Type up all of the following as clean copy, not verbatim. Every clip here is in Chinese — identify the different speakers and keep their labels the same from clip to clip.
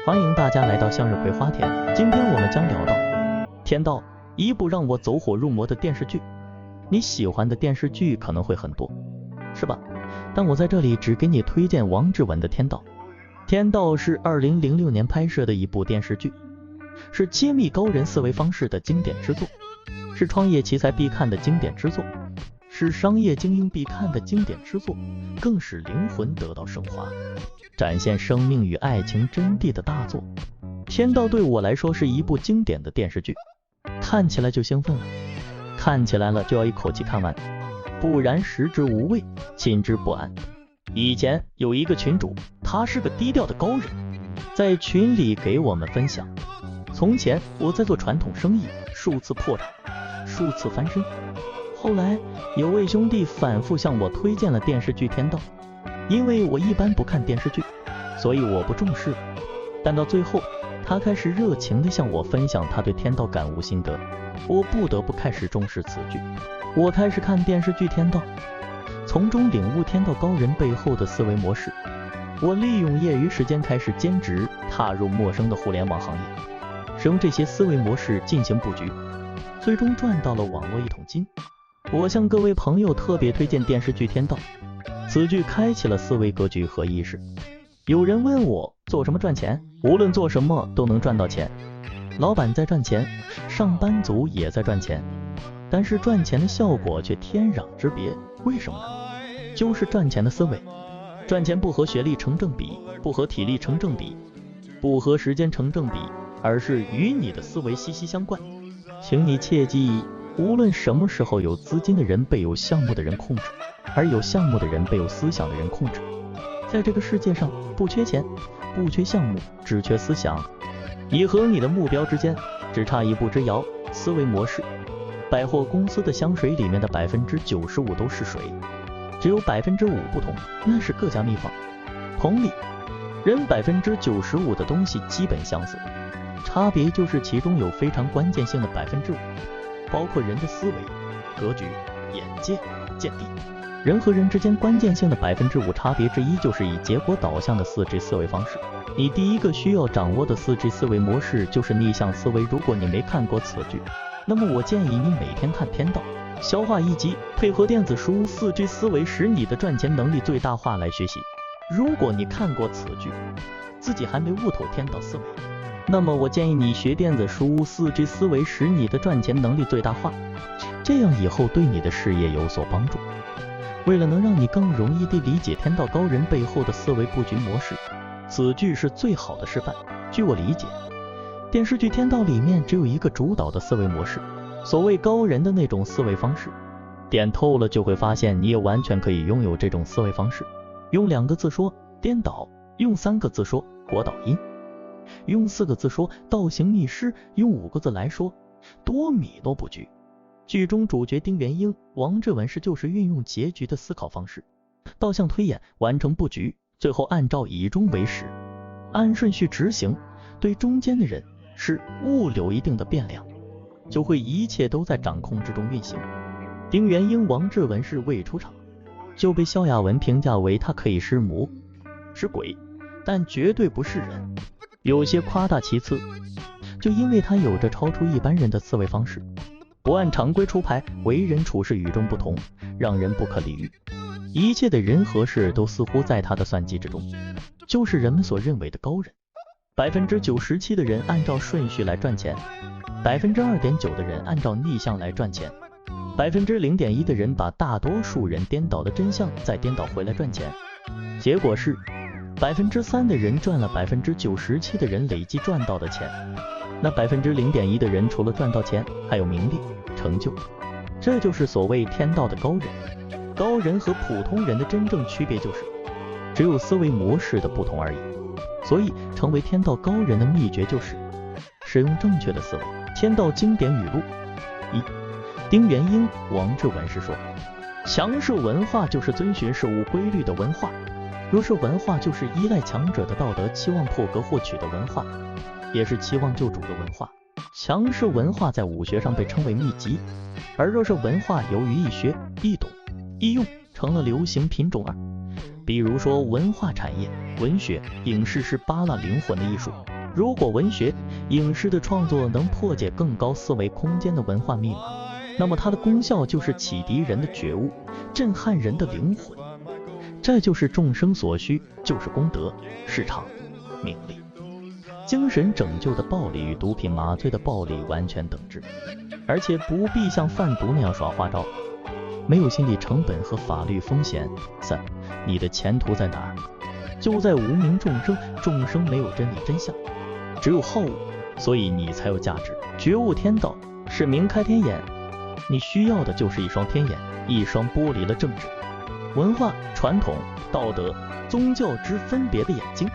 Speaker 1: 欢迎大家来到向日葵花田。今天我们将聊到《天道》，一部让我走火入魔的电视剧。你喜欢的电视剧可能会很多，是吧？但我在这里只给你推荐王志文的《天道》。《天道》是2006年拍摄的一部电视剧，是揭秘高人思维方式的经典之作，是创业奇才必看的经典之作，是商业精英必看的经典之作，更是灵魂得到升华，展现生命与爱情真谛的大作。天道对我来说是一部经典的电视剧，看起来就兴奋了，看起来了就要一口气看完，不然食之无味，寝之不安。以前有一个群主，他是个低调的高人，在群里给我们分享，从前我在做传统生意，数次破产，数次翻身。后来有位兄弟反复向我推荐了电视剧《天道》，因为我一般不看电视剧，所以我不重视了。但到最后，他开始热情地向我分享他对《天道》感悟心得，我不得不开始重视此剧。我开始看电视剧《天道》，从中领悟天道高人背后的思维模式。我利用业余时间开始兼职，踏入陌生的互联网行业，使用这些思维模式进行布局，最终赚到了网络一桶金。我向各位朋友特别推荐电视剧《天道》，此剧开启了思维格局和意识。有人问我做什么赚钱？无论做什么都能赚到钱。老板在赚钱，上班族也在赚钱，但是赚钱的效果却天壤之别。为什么呢？就是赚钱的思维。赚钱不和学历成正比，不和体力成正比，不和时间成正比，而是与你的思维息息相关。请你切记，无论什么时候，有资金的人被有项目的人控制，而有项目的人被有思想的人控制。在这个世界上，不缺钱，不缺项目，只缺思想。你和你的目标之间只差一步之遥。思维模式，百货公司的香水里面的95%都是水，只有5%不同，那是各家秘方。同理，人95%的东西基本相似，差别就是其中有非常关键性的5%，包括人的思维、格局、眼界、见地。人和人之间关键性的5%差别之一就是以结果导向的4G 思维方式。你第一个需要掌握的4G 思维模式就是逆向思维。如果你没看过此剧，那么我建议你每天看《天道》，消化一集，配合电子书 4G 思维，使你的赚钱能力最大化来学习。如果你看过此剧，自己还没悟透天道思维，那么我建议你学电子书 4G 思维，使你的赚钱能力最大化，这样以后对你的事业有所帮助。为了能让你更容易地理解天道高人背后的思维布局模式，此剧是最好的示范。据我理解，电视剧《天道》里面只有一个主导的思维模式，所谓高人的那种思维方式，点透了就会发现你也完全可以拥有这种思维方式。用2个字说颠倒，用3个字说国导音，用4个字说倒行逆施，用5个字来说多米诺布局。剧中主角丁元英、王志文就是运用结局的思考方式，倒向推演，完成布局，最后按照以终为始，按顺序执行。对中间的人是物流一定的变量，就会一切都在掌控之中运行。丁元英、王志文是未出场就被萧亚文评价为他可以是魔是鬼，但绝对不是人，有些夸大其词，就因为他有着超出一般人的思维方式，不按常规出牌，为人处事与众不同，让人不可理喻。一切的人和事都似乎在他的算计之中，就是人们所认为的高人。97%的人按照顺序来赚钱，2.9%的人按照逆向来赚钱，0.1%的人把大多数人颠倒的真相再颠倒回来赚钱。结果是3%的人赚了97%的人累计赚到的钱。那0.1%的人除了赚到钱，还有名利、成就。这就是所谓天道的高人。高人和普通人的真正区别就是只有思维模式的不同而已。所以成为天道高人的秘诀就是使用正确的思维。天道经典语录1，丁元英、王志文是说，强势文化就是遵循事物规律的文化，弱势文化就是依赖强者的道德期望破格获取的文化，也是期望救主的文化。强势文化在武学上被称为秘籍，而弱势文化由于易学、易懂、易用，成了流行品种2。比如说文化产业，文学、影视是扒拉灵魂的艺术，如果文学、影视的创作能破解更高思维空间的文化密码，那么它的功效就是启迪人的觉悟，震撼人的灵魂。这就是众生所需，就是功德、市场、名利。精神拯救的暴利与毒品麻醉的暴利完全等值，而且不必像贩毒那样耍花招，没有心理成本和法律风险。3. 你的前途在哪儿？就在无名众生，众生没有真理真相，只有好恶，所以你才有价值。觉悟天道是明开天眼，你需要的就是一双天眼，一双剥离了政治、文化、传统、道德、宗教之分别的眼睛，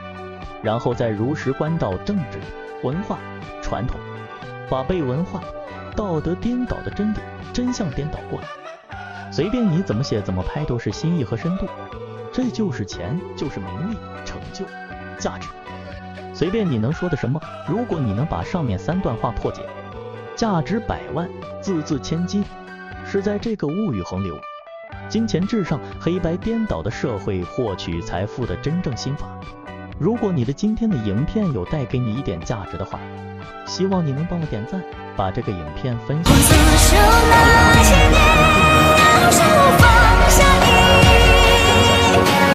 Speaker 1: 然后再如实关照政治、文化、传统，把被文化、道德颠倒的真理、真相颠倒过来。随便你怎么写怎么拍都是心意和深度，这就是钱，就是名利、成就、价值。随便你能说的什么，如果你能把上面3段话破解，价值100万，字字千金，是在这个物欲横流、金钱至上、黑白颠倒的社会获取财富的真正心法。如果你的今天的影片有带给你一点价值的话，希望你能帮我点赞，把这个影片分享。